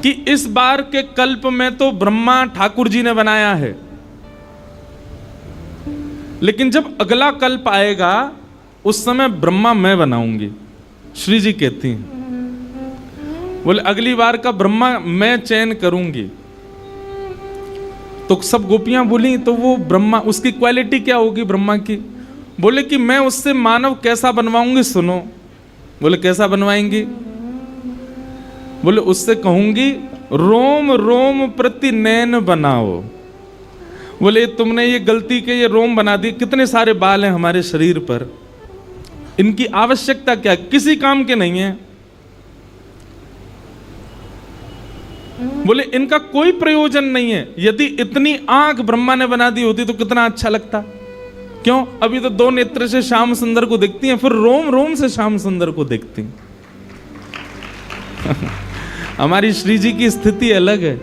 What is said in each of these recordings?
कि इस बार के कल्प में तो ब्रह्मा ठाकुर जी ने बनाया है, लेकिन जब अगला कल्प आएगा उस समय ब्रह्मा मैं बनाऊंगी। श्री जी कहती हैं, बोले अगली बार का ब्रह्मा मैं चयन करूंगी। तो सब गोपियां बोली तो वो ब्रह्मा, उसकी क्वालिटी क्या होगी ब्रह्मा की? बोले कि मैं उससे मानव कैसा बनवाऊंगी, सुनो। बोले कैसा बनवाएंगी? बोले उससे कहूंगी रोम रोम प्रति नैन बनाओ। बोले तुमने ये गलती के ये रोम बना दी, कितने सारे बाल हैं हमारे शरीर पर, इनकी आवश्यकता क्या, किसी काम के नहीं है। बोले इनका कोई प्रयोजन नहीं है। यदि इतनी आंख ब्रह्मा ने बना दी होती तो कितना अच्छा लगता। क्यों? अभी तो 2 नेत्र से श्याम सुंदर को देखती हैं, फिर रोम रोम से श्याम सुंदर को देखती हैं। हमारी श्री जी की स्थिति अलग है।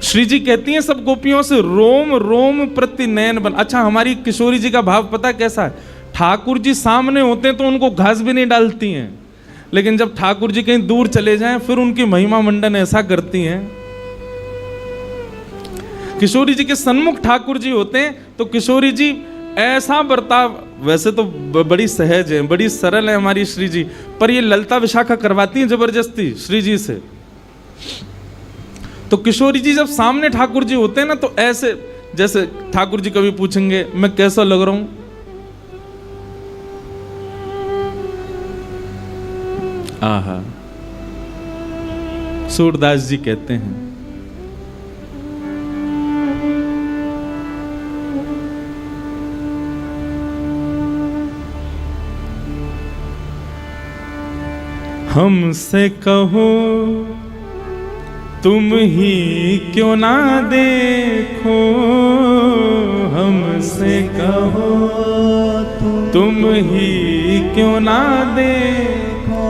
श्री जी कहती हैं सब गोपियों से रोम रोम प्रति नयन बन। अच्छा, हमारी किशोरी जी का भाव पता कैसा है? ठाकुर जी सामने होते हैं तो उनको घास भी नहीं डालती हैं, लेकिन जब ठाकुर जी कहीं दूर चले जाएं फिर उनकी महिमा मंडन ऐसा करती हैं। किशोरी जी के सन्मुख ठाकुर जी होते हैं तो किशोरी जी ऐसा बर्ताव, वैसे तो बड़ी सहज है, बड़ी सरल है हमारी श्री जी, पर ये ललता विशाखा करवाती हैं जबरदस्ती श्री जी से। तो किशोरी जी जब सामने ठाकुर जी होते हैं ना तो ऐसे, जैसे ठाकुर जी कभी पूछेंगे मैं कैसा लग रहा हूं, आहा। सूरदास जी कहते हैं हमसे कहो तुम ही क्यों ना देखो, हमसे कहो तुम ही क्यों ना देखो,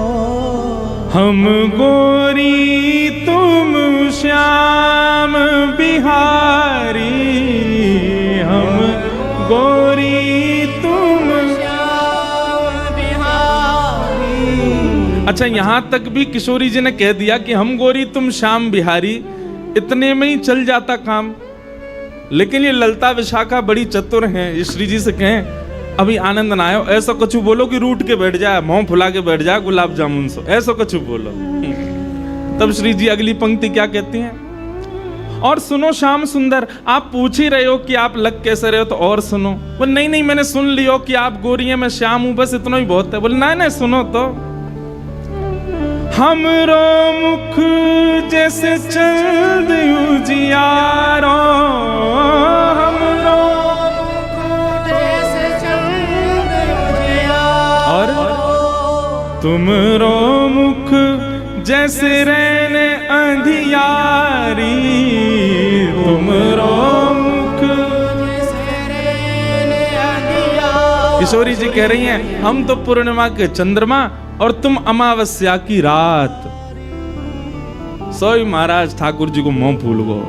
हम गोरी तुम श्याम बिहारी, हम गोरी तुम श्याम बिहारी। अच्छा, यहां तक भी किशोरी जी ने कह दिया कि हम गोरी तुम श्याम बिहारी, इतने में ही चल जाता काम। लेकिन ये ललता विशाखा बड़ी चतुर हैं, ये श्री जी से कहें अभी आनंद ना आयो, ऐसा कुछ बोलो कि रूठ के बैठ जाए, मुंह फुला के बैठ जाए गुलाब जामुन से, ऐसा कुछ बोलो। तब श्री जी अगली पंक्ति क्या कहती हैं? और सुनो श्याम सुंदर, आप पूछ ही रहे हो कि आप लग कैसे रहे हो, तो और सुनो। बोले नहीं नहीं, मैंने सुन लियो कि आप गोरी हैं, मैं श्याम हूं, बस इतना ही बहुत है। बोले नहीं नहीं, सुनो तो। हमरो मुख जैसे चंद उजियारो, हमरो तुमरो मुख जैसे रहने अंधियारी, तुमरो मुख जैसे रहने अंधियारी। किशोरी जी कह रही हैं हम तो पूर्णिमा के चंद्रमा और तुम अमावस्या की रात। सोई महाराज ठाकुर जी को मुंह फूल गो।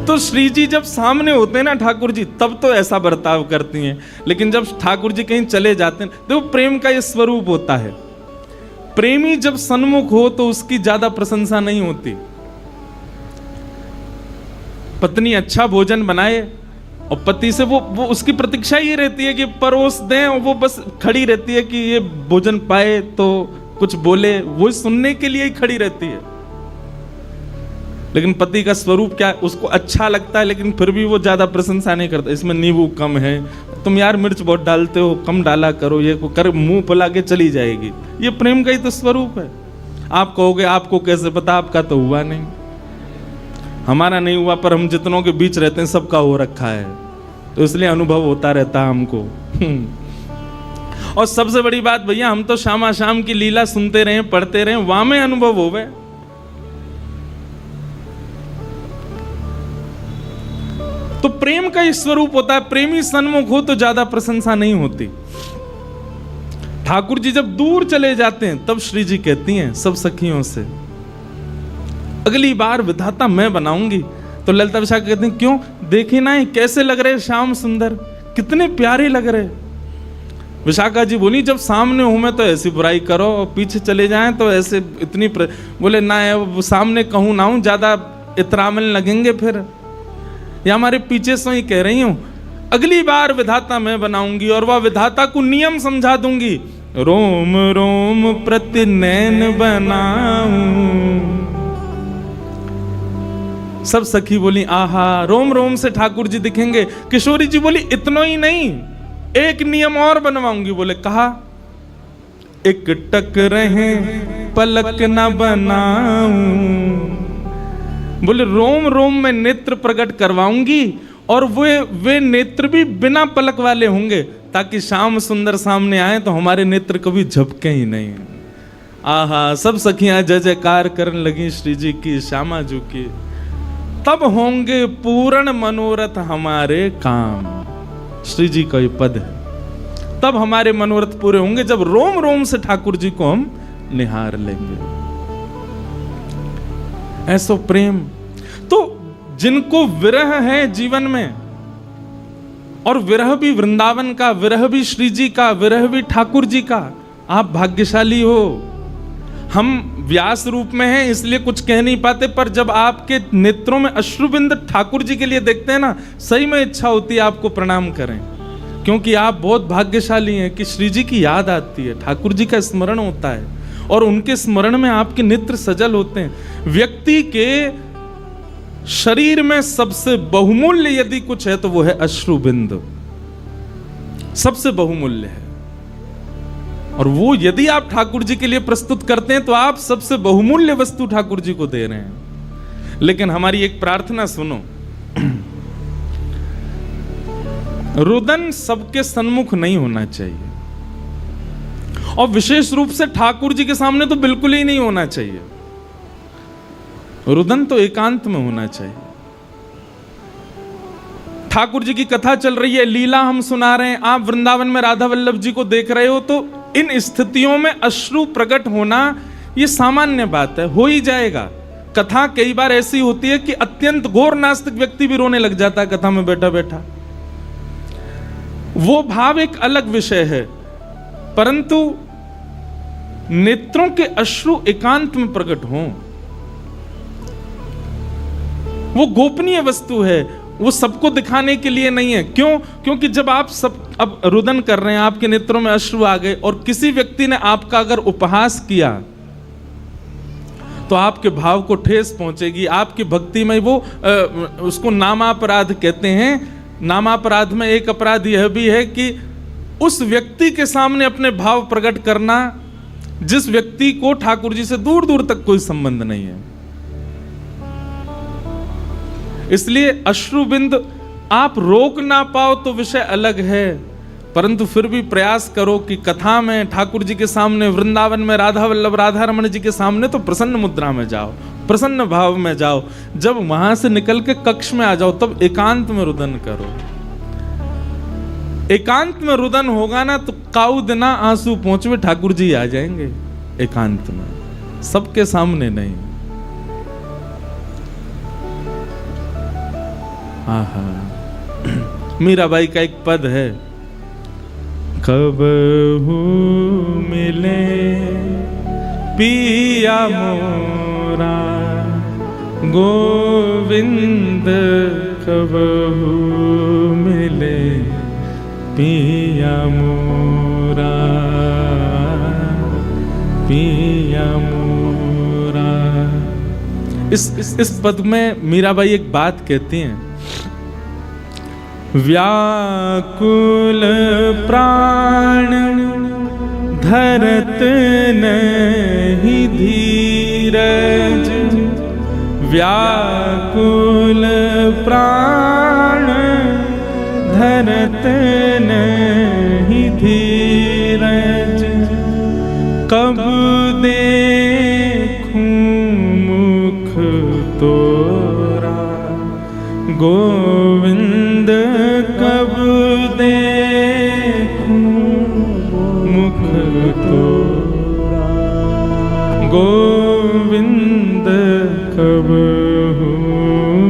तो श्री जी जब सामने होते हैं ना ठाकुर जी, तब तो ऐसा बर्ताव करती हैं, लेकिन जब ठाकुर जी कहीं चले जाते हैं, देखो प्रेम का ये स्वरूप होता है। प्रेमी जब सन्मुख हो तो उसकी ज्यादा प्रशंसा नहीं होती। पत्नी अच्छा भोजन बनाए और पति से वो उसकी प्रतीक्षा ये रहती है कि परोस दें, और वो बस खड़ी रहती है कि ये भोजन पाए तो कुछ बोले, वो सुनने के लिए ही खड़ी रहती है। लेकिन पति का स्वरूप क्या है? उसको अच्छा लगता है लेकिन फिर भी वो ज्यादा प्रशंसा नहीं करता। इसमें नींबू कम है, तुम यार मिर्च बहुत डालते हो, कम डाला करो, ये कर, मुंह फुला के चली जाएगी। ये प्रेम का ही तो स्वरूप है। आप कहोगे आपको कैसे पता, आपका तो हुआ नहीं, हमारा नहीं हुआ, पर हम जितनों के बीच रहते हैं सबका हो रखा है, तो इसलिए अनुभव होता रहता है हमको। और सबसे बड़ी बात भैया, हम तो शामा शाम की लीला सुनते रहे, पढ़ते रहे, वहां में अनुभव होवे। तो प्रेम का ही स्वरूप होता है, प्रेमी सन्मुख हो तो ज्यादा प्रशंसा नहीं होती। ठाकुर जी जब दूर चले जाते हैं तब श्री जी कहती हैं सब सखियों से, अगली बार विधाता मैं बनाऊंगी। तो ललिता विशाखा कहती हैं क्यों? देखे ना कैसे लग रहे श्याम सुंदर, कितने प्यारे लग रहे। विशाखा जी बोली जब सामने हूं मैं तो ऐसी बुराई करो और पीछे चले जाएं तो ऐसे इतनी बोले ना वो सामने कहूं ना हूं ज्यादा इतरामल लगेंगे फिर, या हमारे पीछे से ही कह रही हूं अगली बार विधाता मैं बनाऊंगी और वह विधाता को नियम समझा दूंगी। रोम रोम प्रति नैन बनाऊं। सब सखी बोली आहा रोम रोम से ठाकुर जी दिखेंगे। किशोरी जी बोली इतना ही नहीं, एक नियम और बनवाऊंगी। बोले कहा, एक टक रहे पलक न बनाऊं। बोले रोम रोम में नेत्र प्रकट करवाऊंगी और वे नेत्र भी बिना पलक वाले होंगे ताकि श्याम सुंदर सामने आए तो हमारे नेत्र कभी झपके ही नहीं। आहा सब सखियां जय जयकार करने लगी श्री जी की, श्यामा जी की। तब होंगे पूर्ण मनोरथ हमारे काम। श्री जी का ये पद है, तब हमारे मनोरथ पूरे होंगे जब रोम रोम से ठाकुर जी को हम निहार लेंगे। ऐसो प्रेम तो जिनको विरह है जीवन में, और विरह भी वृंदावन का, विरह भी श्री जी का, विरह भी ठाकुर जी का, आप भाग्यशाली हो। हम व्यास रूप में हैं इसलिए कुछ कह नहीं पाते, पर जब आपके नेत्रों में अश्रुबिंद ठाकुर जी के लिए देखते हैं ना, सही में इच्छा होती है आपको प्रणाम करें, क्योंकि आप बहुत भाग्यशाली हैं कि श्री जी की याद आती है, ठाकुर जी का स्मरण होता है और उनके स्मरण में आपके नेत्र सजल होते हैं। व्यक्ति के शरीर में सबसे बहुमूल्य यदि कुछ है तो वो है अश्रुबिंद, सबसे बहुमूल्य है। और वो यदि आप ठाकुर जी के लिए प्रस्तुत करते हैं तो आप सबसे बहुमूल्य वस्तु ठाकुर जी को दे रहे हैं। लेकिन हमारी एक प्रार्थना सुनो, रुदन सबके सन्मुख नहीं होना चाहिए, और विशेष रूप से ठाकुर जी के सामने तो बिल्कुल ही नहीं होना चाहिए। रुदन तो एकांत में होना चाहिए। ठाकुर जी की कथा चल रही है, लीला हम सुना रहे हैं, आप वृंदावन में राधा वल्लभ जी को देख रहे हो, तो इन स्थितियों में अश्रु प्रकट होना ये सामान्य बात है, हो ही जाएगा। कथा कई बार ऐसी होती है कि अत्यंत घोर नास्तिक व्यक्ति भी रोने लग जाता है कथा में बैठा बैठा, वो भाव एक अलग विषय है। परंतु नेत्रों के अश्रु एकांत में प्रकट हों, वो गोपनीय वस्तु है, वो सबको दिखाने के लिए नहीं है। क्यों? क्योंकि जब आप सब अब रुदन कर रहे हैं, आपके नेत्रों में अश्रु आ गए और किसी व्यक्ति ने आपका अगर उपहास किया तो आपके भाव को ठेस पहुंचेगी, आपकी भक्ति में वो उसको नामापराध कहते हैं। नामापराध में एक अपराध यह भी है कि उस व्यक्ति के सामने अपने भाव प्रकट करना जिस व्यक्ति को ठाकुर जी से दूर दूर तक कोई संबंध नहीं है। इसलिए अश्रुबिंद आप रोक ना पाओ तो विषय अलग है, परंतु फिर भी प्रयास करो कि कथा में ठाकुर जी के सामने, वृंदावन में राधा वल्लभ राधा रमण जी के सामने तो प्रसन्न मुद्रा में जाओ, प्रसन्न भाव में जाओ। जब वहां से निकल के कक्ष में आ जाओ तब एकांत में रुदन करो। एकांत में रुदन होगा ना तो काऊ दिना आंसू पहुंचवे ठाकुर जी आ जाएंगे एकांत में, सबके सामने नहीं। आहा मीराबाई का एक पद है, कब मिले पिया मोरा गोविंद, कब मिले पिया मोरा, पिया मोरा। इस पद में मीराबाई एक बात कहती हैं, व्याकुल प्राण धरत नहीं धीरज, व्याकुल प्राण धरत नहीं धीरज, कब देखूं मुख तोरा गोविंद, कब देखूं मुख तोरा गोविंद, कब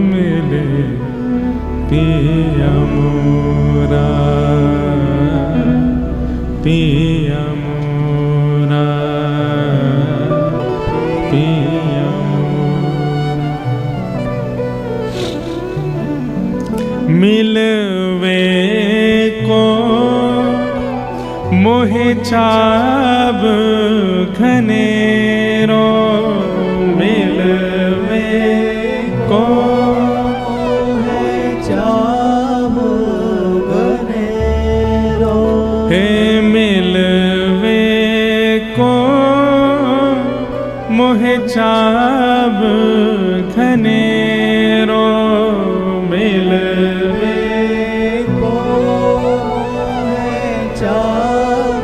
मिले पिया मोरा, पिया मिलवे को मोहे चाब घनेरो, मिलवे को मोहे चाब घनेरो, हे मिलवे को मोहे चाब घनेरो, मिलवे को मोहे चाब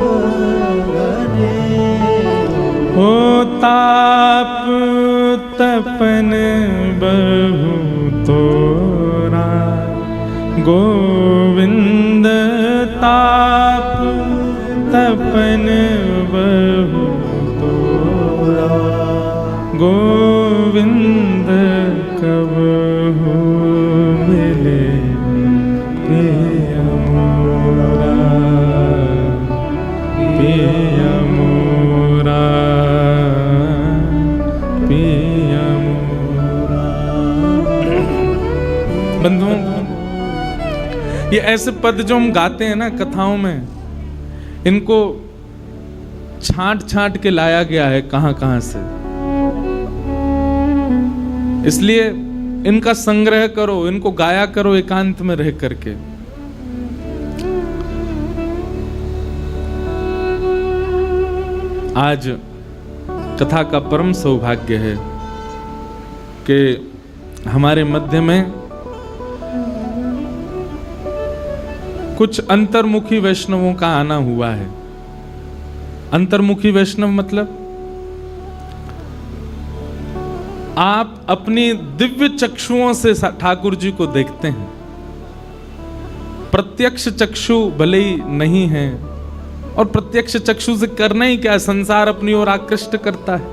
घनेरो, हो ताप तपन बहु तोरा, गोविंद ताप तपन बहु तोरा, गोविंद कबहु मिले प्रिय मोरा, प्रिय मोरा, प्रिय मोरा। बंधुओं, ये ऐसे पद जो हम गाते हैं ना कथाओं में, इनको छांट छांट के लाया गया है कहां कहां से। इसलिए इनका संग्रह करो, इनको गाया करो एकांत में रह करके। आज कथा का परम सौभाग्य है कि हमारे मध्य में कुछ अंतर्मुखी वैष्णवों का आना हुआ है। अंतर्मुखी वैष्णव मतलब आप अपनी दिव्य चक्षुओं से ठाकुर जी को देखते हैं। प्रत्यक्ष चक्षु भले ही नहीं है, और प्रत्यक्ष चक्षु से करना ही क्या, संसार अपनी ओर आकृष्ट करता है।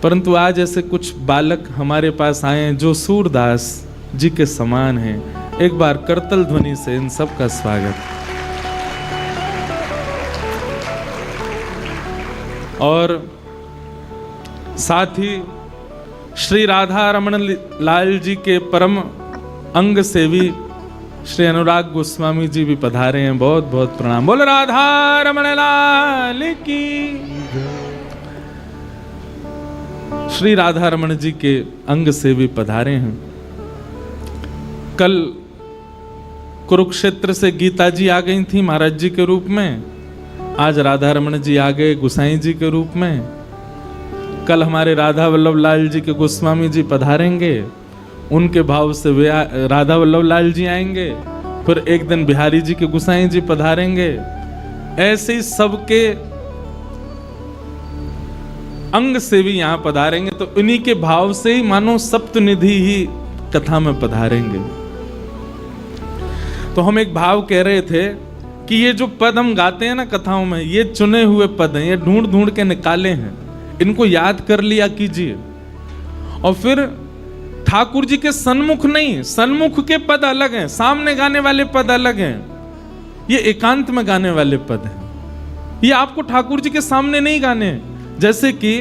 परंतु आज ऐसे कुछ बालक हमारे पास आए हैं जो सूरदास जी के समान हैं। एक बार करतल ध्वनि से इन सब का स्वागत। और साथ ही श्री राधा रमण लाल जी के परम अंग सेवी श्री अनुराग गोस्वामी जी भी पधारे हैं। बहुत बहुत प्रणाम। बोल राधा रमण लाल की। श्री राधा रमण जी के अंग सेवी पधारे हैं। कल कुरुक्षेत्र से गीता जी आ गई थी महाराज जी के रूप में, आज राधा रमण जी आ गए गोसाई जी के रूप में। कल हमारे राधा वल्लभ लाल जी के गोस्वामी जी पधारेंगे, उनके भाव से वे राधा वल्लभ लाल जी आएंगे। फिर एक दिन बिहारी जी के गोसाई जी पधारेंगे। ऐसे ही सबके अंग से भी यहाँ पधारेंगे, तो इन्हीं के भाव से ही मानो सप्तनिधि ही कथा में पधारेंगे। तो हम एक भाव कह रहे थे कि ये जो पद हम गाते हैं ना कथाओं में, ये चुने हुए पद हैं, ये ढूंढ ढूंढ के निकाले हैं। इनको याद कर लिया कीजिए, और फिर ठाकुर जी के सन्मुख नहीं, सन्मुख के पद अलग हैं, सामने गाने वाले पद अलग हैं, ये एकांत में गाने वाले पद हैं। ये आपको ठाकुर जी के सामने नहीं गाने। जैसे कि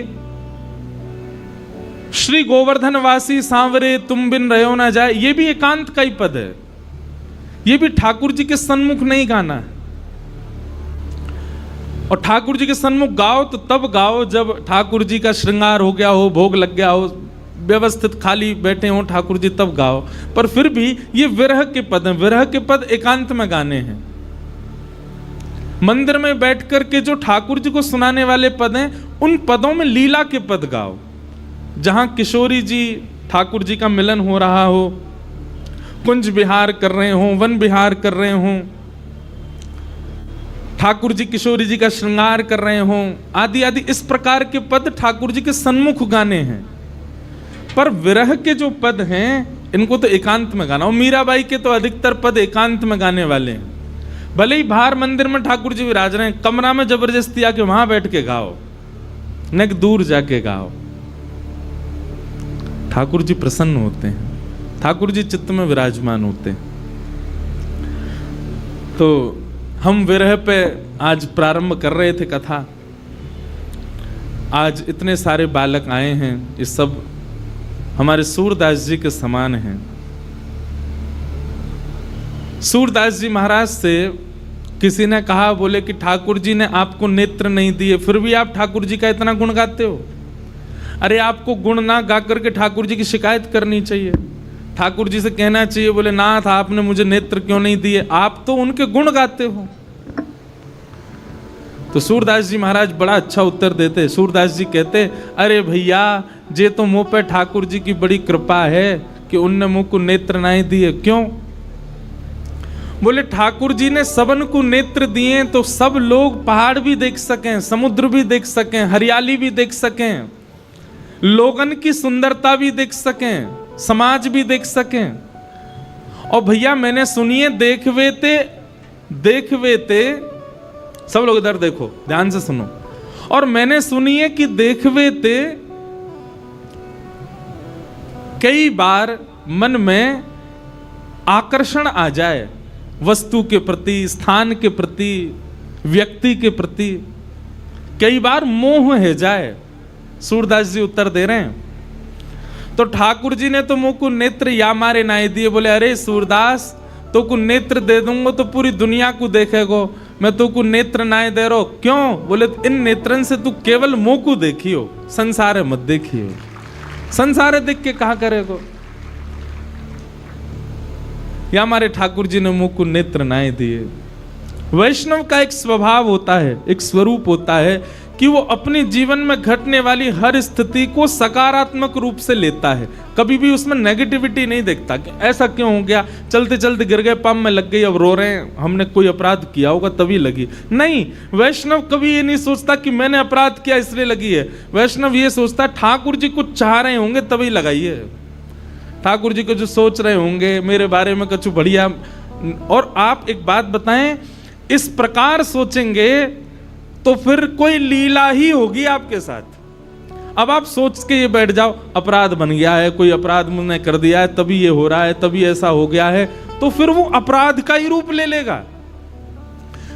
श्री गोवर्धन वासी सांवरे तुम बिन रहो ना जाए, ये भी एकांत का ही पद है, ये भी ठाकुर जी के सन्मुख नहीं गाना है। और ठाकुर जी के सन्मुख गाओ तो तब गाओ जब ठाकुर जी का श्रृंगार हो गया हो, भोग लग गया हो, व्यवस्थित खाली बैठे हो ठाकुर जी, तब गाओ। पर फिर भी ये विरह के पद हैं, विरह के पद एकांत में गाने हैं। मंदिर में बैठ कर के जो ठाकुर जी को सुनाने वाले पद हैं, उन पदों में लीला के पद गाओ। जहां किशोरी जी ठाकुर जी का मिलन हो रहा हो, कुंज विहार कर रहे हो, वन विहार कर रहे हो, ठाकुर जी किशोरी जी का श्रृंगार कर रहे हो, आदि आदि इस प्रकार के पद ठाकुर जी के सन्मुख गाने हैं। पर विरह के जो पद हैं इनको तो एकांत में गाना। और मीराबाई के तो अधिकतर पद एकांत में गाने वाले हैं। भले ही बाहर मंदिर में ठाकुर जी विराज रहे हैं, कमरा में जबरदस्ती आके वहां बैठ के गाओ, न दूर जाके गाओ। ठाकुर जी प्रसन्न होते हैं, ठाकुर जी चित्त में विराजमान होते हैं। तो हम विरह पे आज प्रारंभ कर रहे थे कथा। आज इतने सारे बालक आए हैं, ये सब हमारे सूरदास जी के समान हैं। सूरदास जी महाराज से किसी ने कहा, बोले कि ठाकुर जी ने आपको नेत्र नहीं दिए, फिर भी आप ठाकुर जी का इतना गुण गाते हो। अरे आपको गुण ना गा करके ठाकुर जी की शिकायत करनी चाहिए, ठाकुर जी से कहना चाहिए, बोले नाथ आपने मुझे नेत्र क्यों नहीं दिए, आप तो उनके गुण गाते हो। तो सूरदास जी महाराज बड़ा अच्छा उत्तर देते। सूरदास जी कहते, अरे भैया जे तो मुंह पे ठाकुर जी की बड़ी कृपा है कि उनने मुंह को नेत्र नहीं दिए। क्यों? बोले ठाकुर जी ने सबन को नेत्र दिए तो सब लोग पहाड़ भी देख सकें, समुद्र भी देख सकें, हरियाली भी देख सकें, लोगन की सुंदरता भी देख सकें, समाज भी देख सकें। और भैया मैंने सुनिए देखवे ते सब लोग इधर देखो, ध्यान से सुनो। और मैंने सुनिए कि देखवे ते कई बार मन में आकर्षण आ जाए, वस्तु के प्रति, स्थान के प्रति, व्यक्ति के प्रति, कई बार मोह है जाए। सूरदास जी उत्तर दे रहे हैं, तो ठाकुर जी ने तो मुंह को नेत्र या मारे नाई दिए। बोले अरे सूरदास तो को नेत्र दे दूंगा तो पूरी दुनिया को देखेगो, मैं तो को नेत्र नाय दे रो। क्यों? बोले इन नेत्रन से तू केवल मुंह को देखियो, संसार मत देखियो, संसार देख के कहा करेगो। या हमारे ठाकुर जी ने मुंह को नेत्र नाय दिए। वैष्णव का एक स्वभाव होता है, एक स्वरूप होता है कि वो अपने जीवन में घटने वाली हर स्थिति को सकारात्मक रूप से लेता है, कभी भी उसमें नेगेटिविटी नहीं देखता कि ऐसा क्यों हो गया, चलते चलते गिर गए, पंप में लग गई, अब रो रहे हैं, हमने कोई अपराध किया होगा तभी लगी। नहीं, वैष्णव कभी ये नहीं सोचता कि मैंने अपराध किया इसलिए लगी है। वैष्णव ये सोचता ठाकुर जी कुछ चाह रहे होंगे तभी लगाई है, ठाकुर जी को जो सोच रहे होंगे मेरे बारे में कुछ बढ़िया। और आप एक बात बताएं, इस प्रकार सोचेंगे तो फिर कोई लीला ही होगी आपके साथ। अब आप सोच के ये बैठ जाओ अपराध बन गया है, कोई अपराध मैंने कर दिया है तभी ये हो रहा है, तभी ऐसा हो गया है, तो फिर वो अपराध का ही रूप ले लेगा।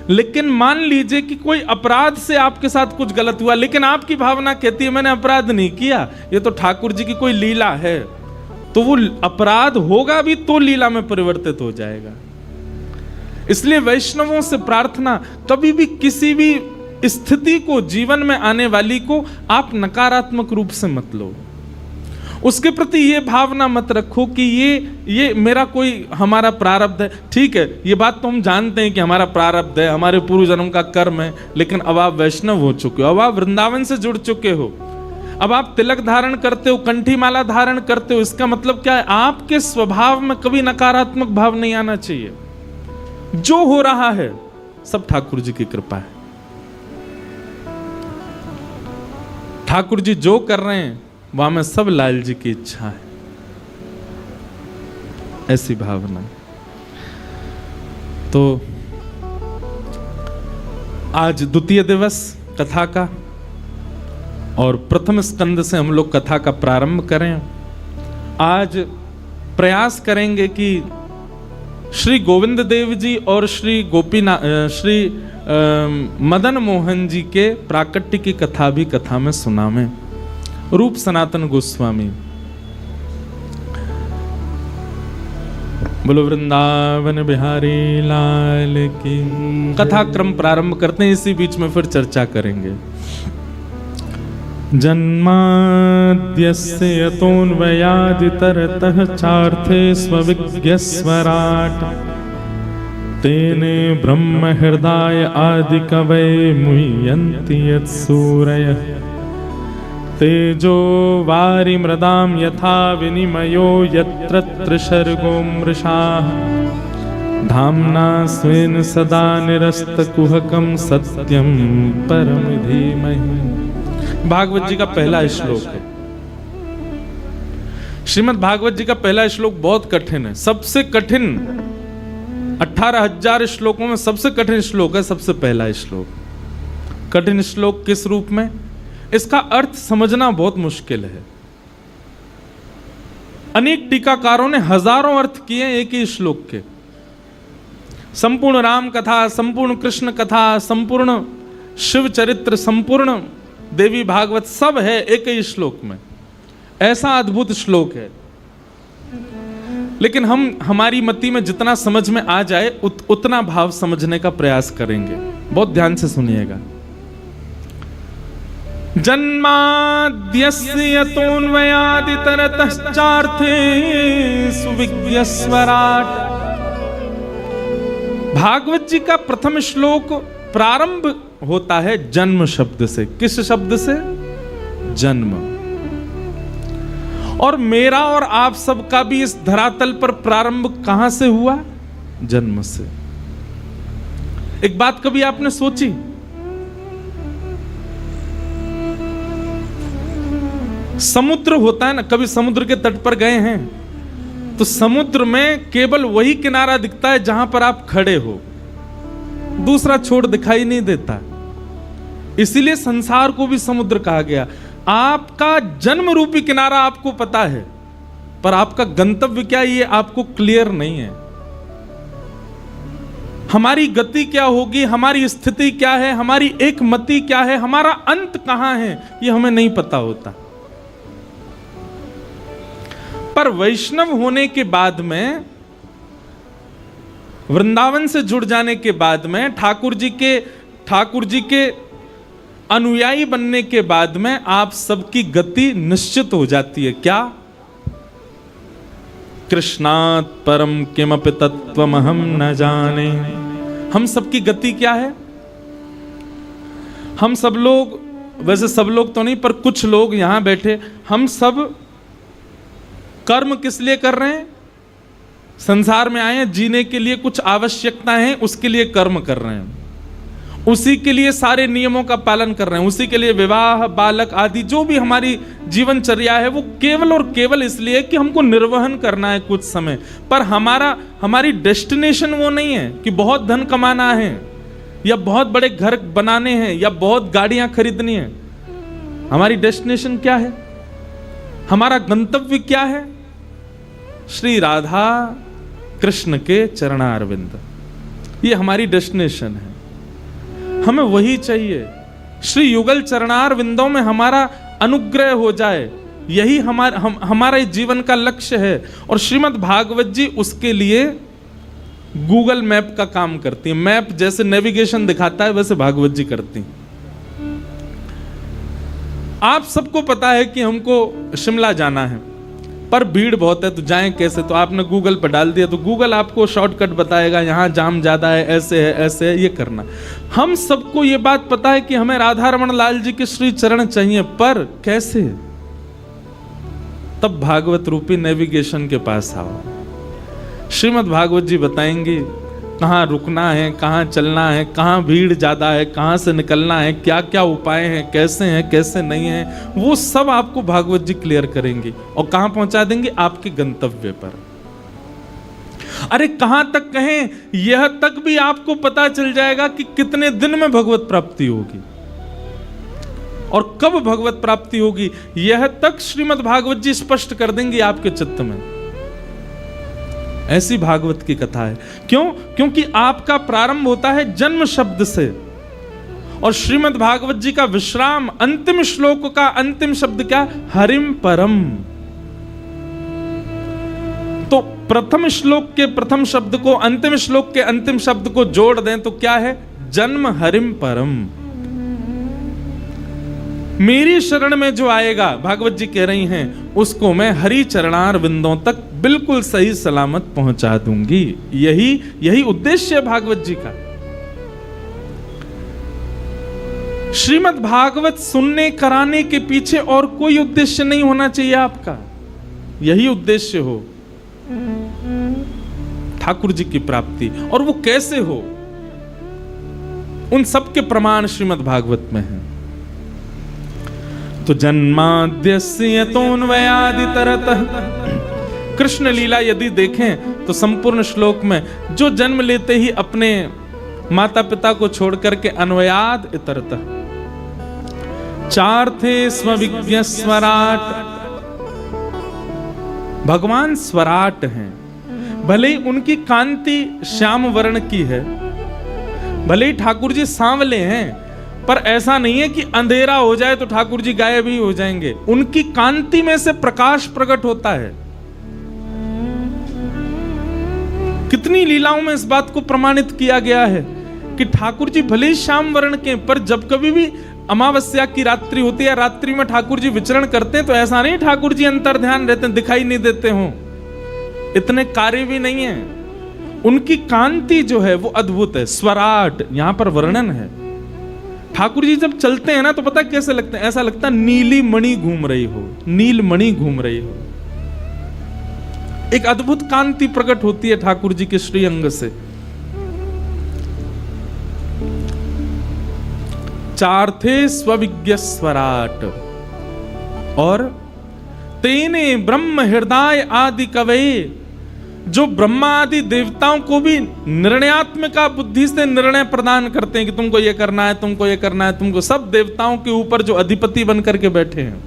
लेकिन मान लीजिए कि कोई अपराध से आपके साथ कुछ गलत हुआ, लेकिन आपकी भावना कहती है मैंने अपराध नहीं किया, ये तो ठाकुर जी की कोई लीला है, तो वो अपराध होगा भी तो लीला में परिवर्तित हो जाएगा। इसलिए वैष्णवों से प्रार्थना, कभी भी किसी भी स्थिति को, जीवन में आने वाली को आप नकारात्मक रूप से मत लो। उसके प्रति ये भावना मत रखो कि ये मेरा कोई हमारा प्रारब्ध है। ठीक है, ये बात तो हम जानते हैं कि हमारा प्रारब्ध है, हमारे पूर्व जन्म का कर्म है, लेकिन अब आप वैष्णव हो चुके हो, अब आप वृंदावन से जुड़ चुके हो, अब आप तिलक धारण करते हो, कंठी माला धारण करते हो। इसका मतलब क्या है? आपके स्वभाव में कभी नकारात्मक भाव नहीं आना चाहिए। जो हो रहा है सब ठाकुर जी की कृपा है। ठाकुर जी जो कर रहे हैं वहां में सब लाल जी की इच्छा है, ऐसी भावना। तो आज द्वितीय दिवस कथा का, और प्रथम स्कंद से हम लोग कथा का प्रारंभ करें। आज प्रयास करेंगे कि श्री गोविंद देव जी और श्री मदन मोहन जी के प्राकट्य की कथा भी कथा में सुनावें। रूप सनातन गोस्वामी। बोलो वृंदावन बिहारी लाल की। कथा क्रम प्रारंभ करते हैं, इसी बीच में फिर चर्चा करेंगे। जन्माद्यस्य यतोऽन्वयादितरतः चार्थे स्वविज्ञस्वराट् तेने ब्रह्म हृदय आदि कवये मुह्यन्ति यत्सूरयः तेजो वारि मृदां यथा विनिमयो यत्र त्रिसर्गो मृषाः धाम्ना स्वेन सदा निरस्तकुहकं सत्यं परम धीमहि। भागवत जी का पहला श्लोक है। श्रीमद् भागवत जी का पहला श्लोक बहुत कठिन है, सबसे कठिन 18,000 श्लोकों में सबसे कठिन श्लोक है। सबसे पहला श्लोक, कठिन श्लोक किस रूप में, इसका अर्थ समझना बहुत मुश्किल है। अनेक टीकाकारों ने हजारों अर्थ किए एक ही श्लोक के। संपूर्ण राम कथा, संपूर्ण कृष्ण कथा, संपूर्ण शिव चरित्र, संपूर्ण देवी भागवत सब है एक ही श्लोक में। ऐसा अद्भुत श्लोक है। लेकिन हम हमारी मति में जितना समझ में आ जाए उतना भाव समझने का प्रयास करेंगे। बहुत ध्यान से सुनिएगा। जन्माद्यस्य यतोऽन्वयादितरतश्चार्थे सुविज्ञस्वराट्। भागवत जी का प्रथम श्लोक प्रारंभ होता है जन्म शब्द से। किस शब्द से? जन्म। और मेरा और आप सबका भी इस धरातल पर प्रारंभ कहां से हुआ? जन्म से। एक बात कभी आपने सोची? समुद्र होता है ना, कभी समुद्र के तट पर गए हैं तो समुद्र में केवल वही किनारा दिखता है जहां पर आप खड़े हो, दूसरा छोर दिखाई नहीं देता। इसीलिए संसार को भी समुद्र कहा गया। आपका जन्म रूपी किनारा आपको पता है, पर आपका गंतव्य क्या ये आपको क्लियर नहीं है। हमारी गति क्या होगी, हमारी स्थिति क्या है, हमारी एक मति क्या है, हमारा अंत कहां है, ये हमें नहीं पता होता। पर वैष्णव होने के बाद में, वृंदावन से जुड़ जाने के बाद में, ठाकुर जी के अनुयायी बनने के बाद में आप सबकी गति निश्चित हो जाती है। क्या? कृष्णात् परम किमपि तत्त्वमहं न जाने। हम सबकी गति क्या है? हम सब लोग, वैसे सब लोग तो नहीं, पर कुछ लोग यहां बैठे, हम सब कर्म किस लिए कर रहे हैं? संसार में आए हैं जीने के लिए, कुछ आवश्यकताएं हैं, उसके लिए कर्म कर रहे हैं, उसी के लिए सारे नियमों का पालन कर रहे हैं, उसी के लिए विवाह, बालक आदि जो भी हमारी जीवनचर्या है वो केवल और केवल इसलिए कि हमको निर्वहन करना है कुछ समय। पर हमारी डेस्टिनेशन वो नहीं है कि बहुत धन कमाना है या बहुत बड़े घर बनाने हैं या बहुत गाड़ियां खरीदनी है। हमारी डेस्टिनेशन क्या है? हमारा गंतव्य क्या है? श्री राधा कृष्ण के चरणारविंद, ये हमारी डेस्टिनेशन है। हमें वही चाहिए। श्री युगल चरणारविंदों में हमारा अनुग्रह हो जाए, यही हमारा जीवन का लक्ष्य है। और श्रीमद् भागवत जी उसके लिए गूगल मैप का काम करती है। मैप जैसे नेविगेशन दिखाता है वैसे भागवत जी करती हैं। आप सबको पता है कि हमको शिमला जाना है, पर भीड़ बहुत है तो जाएं कैसे? तो आपने गूगल पर डाल दिया तो गूगल आपको शॉर्टकट बताएगा, यहाँ जाम ज्यादा है, ऐसे है, ये करना। हम सबको ये बात पता है कि हमें राधा रमण लाल जी के श्री चरण चाहिए, पर कैसे? तब भागवत रूपी नेविगेशन के पास आओ। श्रीमद् भागवत जी बताएंगी कहाँ रुकना है, कहाँ चलना है, कहाँ भीड़ ज्यादा है, कहाँ से निकलना है, क्या क्या उपाय हैं, कैसे नहीं है, वो सब आपको भागवत जी क्लियर करेंगी और कहाँ पहुंचा देंगे? आपके गंतव्य पर। अरे कहाँ तक कहें, यह तक भी आपको पता चल जाएगा कि कितने दिन में भगवत प्राप्ति होगी और कब भगवत प्राप्ति होगी, यह तक श्रीमद् भागवत जी स्पष्ट कर देंगे आपके चित्त में। ऐसी भागवत की कथा है। क्यों? क्योंकि आपका प्रारंभ होता है जन्म शब्द से, और श्रीमद् भागवत जी का विश्राम, अंतिम श्लोक का अंतिम शब्द क्या? हरिम परम। तो प्रथम श्लोक के प्रथम शब्द को अंतिम श्लोक के अंतिम शब्द को जोड़ दें तो क्या है? जन्म हरिम परम। मेरी शरण में जो आएगा, भागवत जी कह रही हैं, उसको मैं हरि चरणार विंदों तक बिल्कुल सही सलामत पहुंचा दूंगी। यही उद्देश्य है भागवत जी का। श्रीमद् भागवत सुनने कराने के पीछे और कोई उद्देश्य नहीं होना चाहिए आपका, यही उद्देश्य हो, ठाकुर जी की प्राप्ति। और वो कैसे हो, उन सब के प्रमाण श्रीमद् भागवत में है। तो जन्माद्यस्य यतोऽन्वयादितरतः, कृष्ण लीला यदि देखें तो संपूर्ण श्लोक में जो जन्म लेते ही अपने माता पिता को छोड़ करके अन्वयाद इतरतः चार्थे स्म विज्ञ स्वराट, भगवान स्वराट हैं। भले ही उनकी कांति श्याम वर्ण की है, भले ही ठाकुर जी सांवले हैं, पर ऐसा नहीं है कि अंधेरा हो जाए तो ठाकुर जी गायब ही हो जाएंगे। उनकी कांति में से प्रकाश प्रकट होता है। कितनी लीलाओं में इस बात को प्रमाणित किया गया है कि ठाकुर जी भले ही श्याम वर्ण के, पर जब कभी भी अमावस्या की रात्रि होती है, रात्रि में ठाकुर जी विचरण करते हैं, तो ऐसा नहीं ठाकुर जी अंतर ध्यान रहते हैं, दिखाई नहीं देते हों, इतने कार्य भी नहीं है। उनकी कांति जो है वो अद्भुत है। स्वराट यहां पर वर्णन है। ठाकुर जी जब चलते हैं ना तो पता कैसे लगते हैं, ऐसा लगता है नीली मणि घूम रही हो, नील मणि घूम रही हो। एक अद्भुत कांति प्रकट होती है ठाकुर जी के श्री अंग से। चार थे स्वविज्ञ स्वराट, और तेने ब्रह्म हृदय आदि कवे, जो ब्रह्मा आदि देवताओं को भी निर्णयात्मका बुद्धि से निर्णय प्रदान करते हैं कि तुमको ये करना है, तुमको ये करना है, तुमको, सब देवताओं के ऊपर जो अधिपति बन करके बैठे हैं।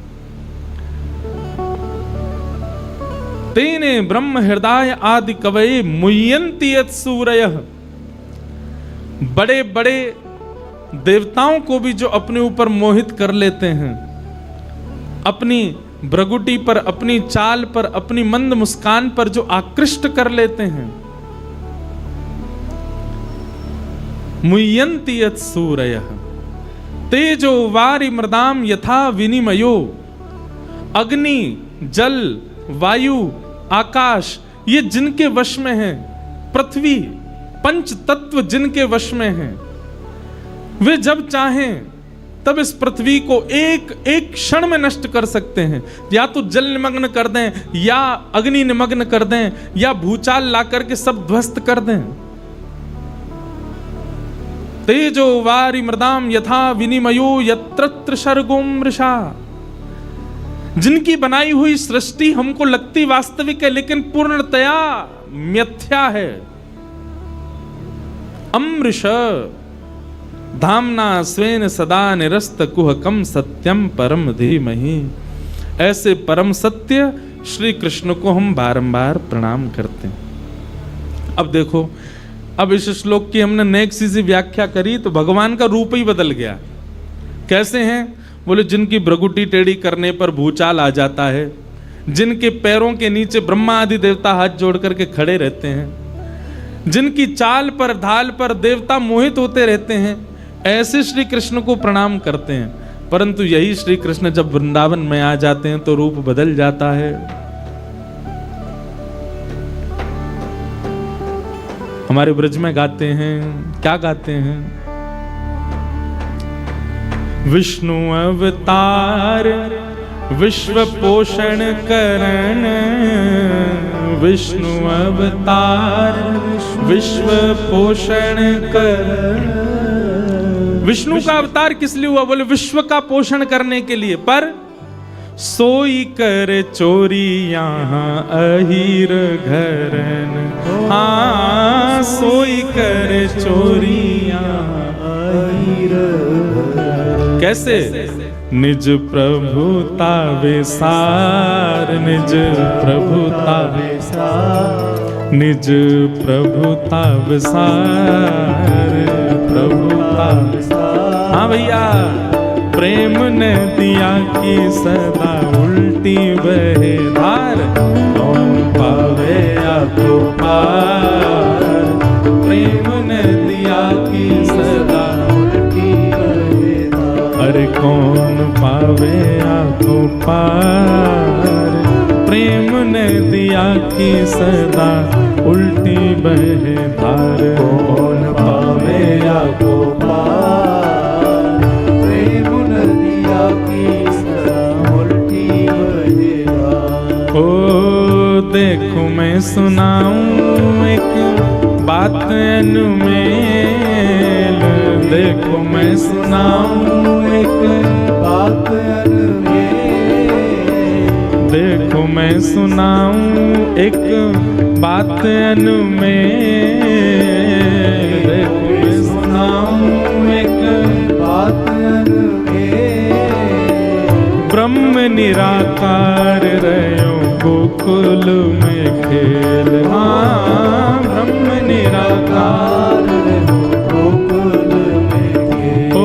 तेने ब्रह्म हृदय आदि कवये मुह्यन्ति यत् सूरयः, बड़े बड़े देवताओं को भी जो अपने ऊपर मोहित कर लेते हैं, अपनी भ्रगुटी पर, अपनी चाल पर, अपनी मंद मुस्कान पर जो आकृष्ट कर लेते हैं। मुह्यन्ति यत् सूरयः तेजो वारि मृदाम यथा विनिमयो, अग्नि, जल, वायु, आकाश, ये जिनके वश में है, पृथ्वी, पंच तत्व जिनके वश में हैं, वे जब चाहें तब इस पृथ्वी को एक एक क्षण में नष्ट कर सकते हैं। या तो जल निमग्न कर दें, या अग्नि निमग्न कर दें, या भूचाल ला करके सब ध्वस्त कर दें। तेजो वारि मृदाम यथा विनिमयो यत्र सर्गो मृषा, जिनकी बनाई हुई सृष्टि हमको लगती वास्तविक है लेकिन पूर्णतया मिथ्या है। अमृष धामना स्वेन सदा निरस्त कुहकम सत्यम परम धीमहि, ऐसे परम सत्य श्री कृष्ण को हम बारंबार प्रणाम करते हैं। अब देखो, अब इस श्लोक की हमने नेक सी व्याख्या करी तो भगवान का रूप ही बदल गया। कैसे हैं? बोले जिनकी भ्रगुटी टेढ़ी करने पर भूचाल आ जाता है, जिनके पैरों के नीचे ब्रह्मा आदि देवता हाथ जोड़ करके खड़े रहते हैं, जिनकी चाल पर, ढाल पर देवता मोहित होते रहते हैं, ऐसे श्री कृष्ण को प्रणाम करते हैं। परंतु यही श्री कृष्ण जब वृंदावन में आ जाते हैं तो रूप बदल जाता है। हमारे ब्रज में गाते हैं, क्या गाते हैं? विष्णु अवतार विश्व पोषण करण, विष्णु अवतार विश्व पोषण करण। विष्णु का अवतार किस लिए हुआ? बोले विश्व का पोषण करने के लिए। पर सोई कर चोरी यहाँ अहीर घरन, हाँ सोई कर चोरी यहाँ अहीर घरन। कैसे? निज प्रभुता विसार, निज प्रभुता विसार, निज प्रभुता विसार, प्रभुता विसार। हाँ भैया, प्रेम ने दिया कि सदा उल्टी बहे धार, कौन पावे आपको पार। प्रेम ने दिया कि सदा उल्टी बहे धार, अरे कौन पावे आपको पार। प्रेम ने दिया कि सदा उल्टी बहे धार, कौन पावे आपको पार। प्रेम ने दिया कि सदा उल्टी बहे धार। ओ देखो मैं सुनाऊं एक बात अनुमेल, देखो मैं सुनाऊं एक बात अनुमेल, देखो मैं सुनाऊं एक बात अनुमेल, देखो मैं सुनाऊं एक बात अनुमेल। ब्रह्म निराकार रहो गोकुल में खेल, हाँ ब्रह्म निराकार रहो गोकुल में खेल। ओ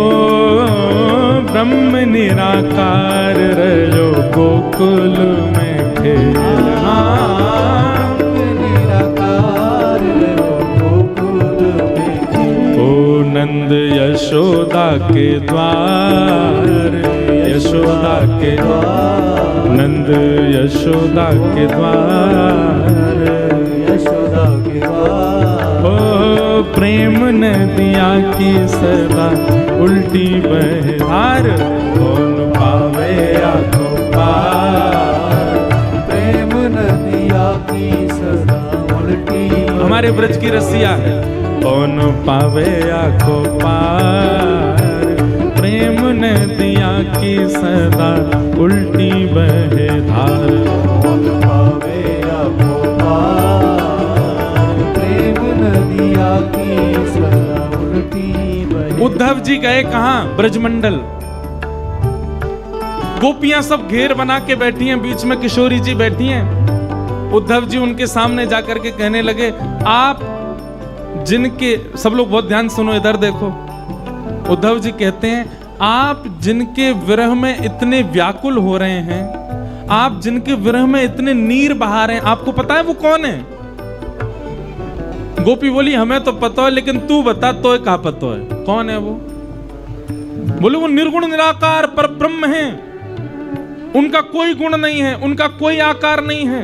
ब्रह्म निराकार रहो गोकुल में खेल, हाँ निराकार यशोदा के द्वार, यशोदा के द्वार, नंद यशोदा के द्वार, यशोदा के द्वार। ओ प्रेम नदिया की सदा उल्टी बहधार, कौन पावे आँखों पार, प्रेम नदिया की सदा उल्टी। हमारे ब्रज की रसिया है, कौन पावे आँखों पार, प्रेम नदिया की सदा उल्टी बहे धार, कौन पावे आँखों पार, प्रेम नदिया की सदा उल्टी बहे। उद्धव जी गए कहाँ? ब्रजमंडल। गोपियां सब घेर बना के बैठी हैं, बीच में किशोरी जी बैठी हैं। उद्धव जी उनके सामने जाकर के कहने लगे, आप जिनके, सब लोग बहुत ध्यान सुनो, इधर देखो। उद्धव जी कहते हैं, आप जिनके विरह में इतने व्याकुल हो रहे हैं, आप जिनके विरह में इतने नीर बहा रहे हैं, आपको पता है वो कौन है? गोपी बोली, हमें तो पता है, लेकिन तू बता, तो कहाँ पता है कौन है वो? बोले, वो निर्गुण निराकार पर ब्रह्म है, उनका कोई गुण नहीं है, उनका कोई आकार नहीं है,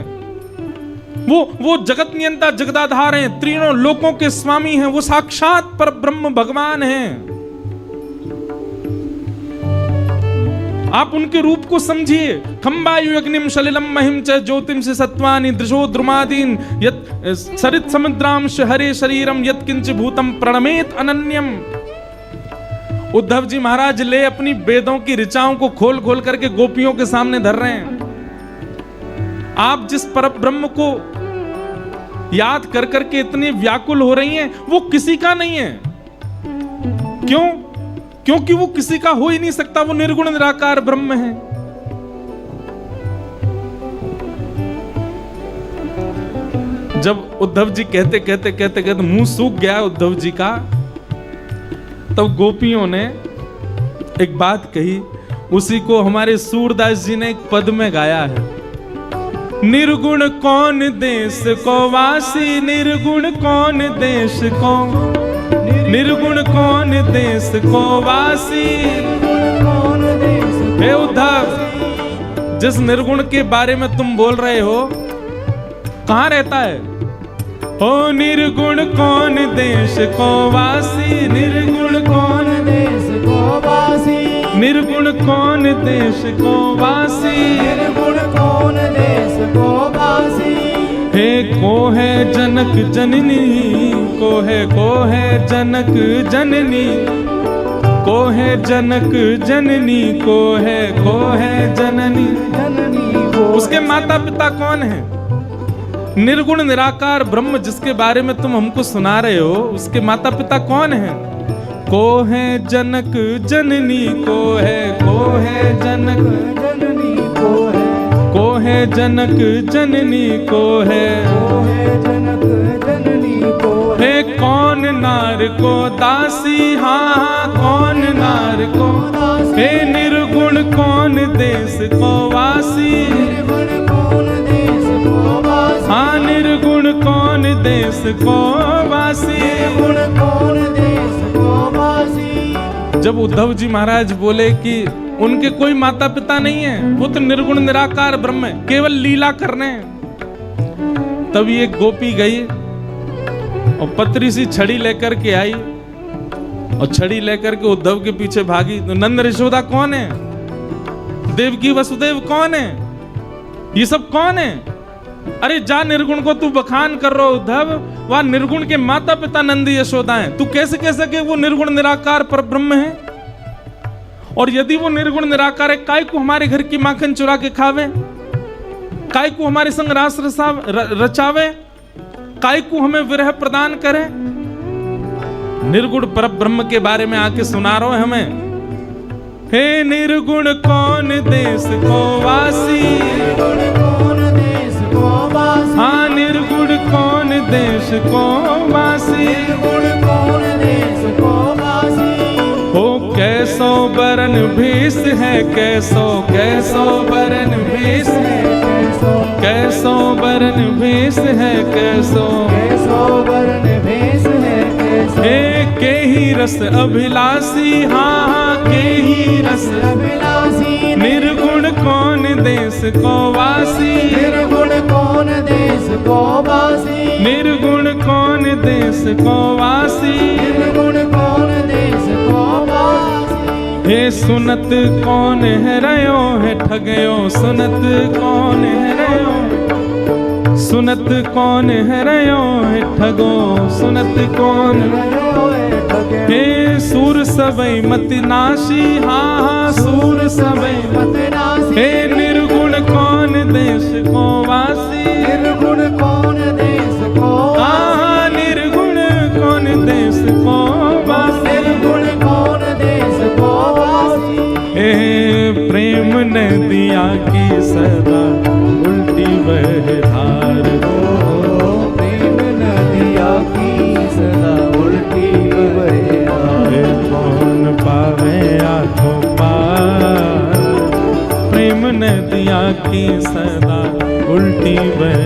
वो जगत नियंता जगदाधार हैं, तीनों लोकों के स्वामी हैं, वो साक्षात पर ब्रह्म भगवान हैं। आप उनके रूप को समझिए। खंबायु अग्निम सलिलम महिम च ज्योतिम से सत्वानि दृशो द्रुमादीन यत सरित समुद्रांश हरे शरीरम यत किंच भूतम प्रणमेत अनन्यम। उद्धव जी महाराज ले अपनी वेदों की ऋचाओं को खोल खोल करके गोपियों के सामने धर रहे हैं। आप जिस परब्रह्म को याद कर करके इतनी व्याकुल हो रही हैं, वो किसी का नहीं है। क्यों? क्योंकि वो किसी का हो ही नहीं सकता, वो निर्गुण निराकार ब्रह्म है। जब उद्धव जी कहते कहते कहते कहते मुंह सूख गया उद्धव जी का, तब गोपियों ने एक बात कही, उसी को हमारे सूरदास जी ने एक पद में गाया है। निर्गुण कौन देश को वासी, निर्गुण कौन देश को, निर्गुण कौन देश को वासी। हे उद्धव, जिस निर्गुण के बारे में तुम बोल रहे हो, कहाँ रहता है? हो निर्गुण कौन देश को वासी, निर्गुण कौन देश को वासी, निर्गुण कौन देश को वासी, निर्गुण कौन देश को वासी। हे को है जनक जननी, को है जनक जननी, को है जनक जननी, को है जननी जननी। उसके माता पिता कौन है? निर्गुण निराकार ब्रह्म जिसके बारे में तुम हमको सुना रहे हो, उसके माता पिता कौन है? को है जनक जननी, को है जनक जननी, को है जनक जननी, को है जनक जननी, को हे कौन नार को दासी, हाँ कौन नार को दासी। हे निर्गुण कौन देश को वासी, निर्गुण कौन देश को वासी, हाँ निर्गुण कौन देश को वासी, निर्गुण कौन देश को वासी। जब उद्धव जी महाराज बोले कि उनके कोई माता पिता नहीं है, वो तो निर्गुण निराकार ब्रह्म है, केवल लीला करने हैं, तब एक गोपी गई और पतरी सी छड़ी लेकर के आई और छड़ी लेकर के उद्धव के पीछे भागी। तो नंद यशोदा कौन है? देवकी वसुदेव कौन है? ये सब कौन है? अरे जा, निर्गुण को तू बखान कर रहा उद्धव, वह निर्गुण के माता पिता नंद यशोदा हैं। तू कैसे कह सके वो निर्गुण निराकार पर ब्रह्म है? और यदि वो निर्गुण निराकार है, काय को हमारे घर की माखन चुरा के खावे, काय को हमारे संग रास रचावे, काय को हमें विरह प्रदान करे? निर्गुण पर ब्रह्म के बारे में आके सुना रहे हो हमें। हे निर्गुण कौन देश को वासी, हाँ निर्गुण कौन देश को वासी, हो कैसो बरन भेष है, कैसो बरन भेष है, कैसो बरन भेष है, कैसो बरन भेष है, कैसो हे के ही रस अभिलाषी, हाँ के ही रस अभिलाषी, निर्गुण कौन देश को वासी, निर्गुण कौन देश को वासी, निर्गुण कौन देश को वासी, निर्गुण कौन देश को वासी। हे सुनत कौन है रयो है ठगयो, सुनत कौन है रयो, सुनत कौन है रयो है ठगो, सुनत कौन हे सूर सबई मति नाशी, हाँ हाँ सूर सबई मति नासी, हे निर्गुण कौन देश को वासी, निर्गुण कौन देश को हाँ निर्गुण कौन देश को वासी, निर्गुण कौन देश को वासी। हे प्रेम नदिया की सदा उल्टी बह धार हो, प्रेम नदिया की सदा उल्टी बहे धार। कौन पावे आठों पार, प्रेम नदिया की सदा उल्टी बह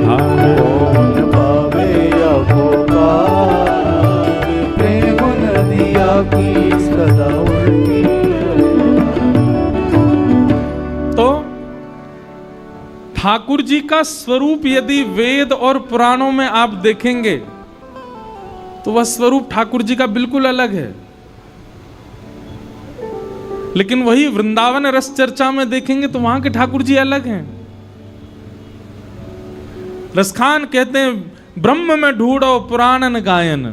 धार। कौन पावे आठों पार, प्रेम नदिया की सदा उल्टी बहे धार। तो ठाकुर जी का स्वरूप यदि वेद और पुराणों में आप देखेंगे तो वह स्वरूप ठाकुर जी का बिल्कुल अलग है, लेकिन वही वृंदावन रस चर्चा में देखेंगे तो वहां के ठाकुर जी अलग हैं। रसखान कहते हैं ब्रह्म में ढूंढो पुराणन गायन,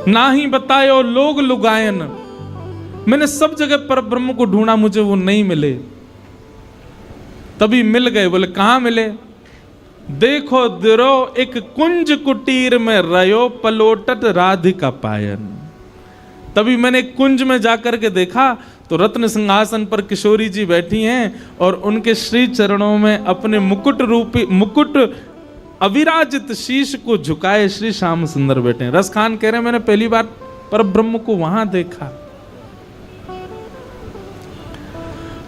ना ही बतायो लोग लुगायन। मैंने सब जगह पर ब्रह्म को ढूंढा, मुझे वो नहीं मिले। तभी मिल गए, बोले कहां मिले? देखो दिरो एक कुंज कुटीर में रयो पलोटत राधिका पायन। तभी मैंने कुंज में जाकर के देखा तो रत्न सिंहासन पर किशोरी जी बैठी हैं और उनके श्री चरणों में अपने मुकुट रूपी मुकुट अविराजित शीश को झुकाए श्री श्याम सुंदर बैठे हैं। रस खान कह रहे हैं मैंने पहली बार पर ब्रह्म को वहां देखा।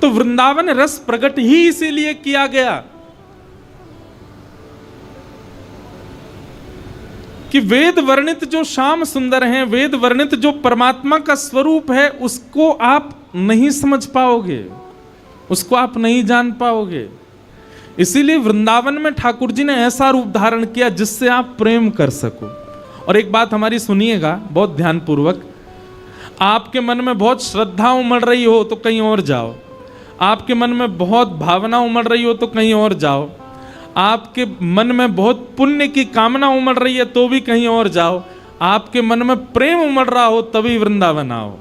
तो वृंदावन रस प्रकट ही इसीलिए किया गया कि वेद वर्णित जो श्याम सुंदर हैं, वेद वर्णित जो परमात्मा का स्वरूप है, उसको आप नहीं समझ पाओगे, उसको आप नहीं जान पाओगे। इसीलिए वृंदावन में ठाकुर जी ने ऐसा रूप धारण किया जिससे आप प्रेम कर सको। और एक बात हमारी सुनिएगा बहुत ध्यानपूर्वक, आपके मन में बहुत श्रद्धा उमड़ रही हो तो कहीं और जाओ, आपके मन में बहुत भावना उमड़ रही हो तो कहीं और जाओ, आपके मन में बहुत पुण्य की कामना उमड़ रही है तो भी कहीं और जाओ, आपके मन में प्रेम उमड़ रहा हो तभी वृंदावन आओ।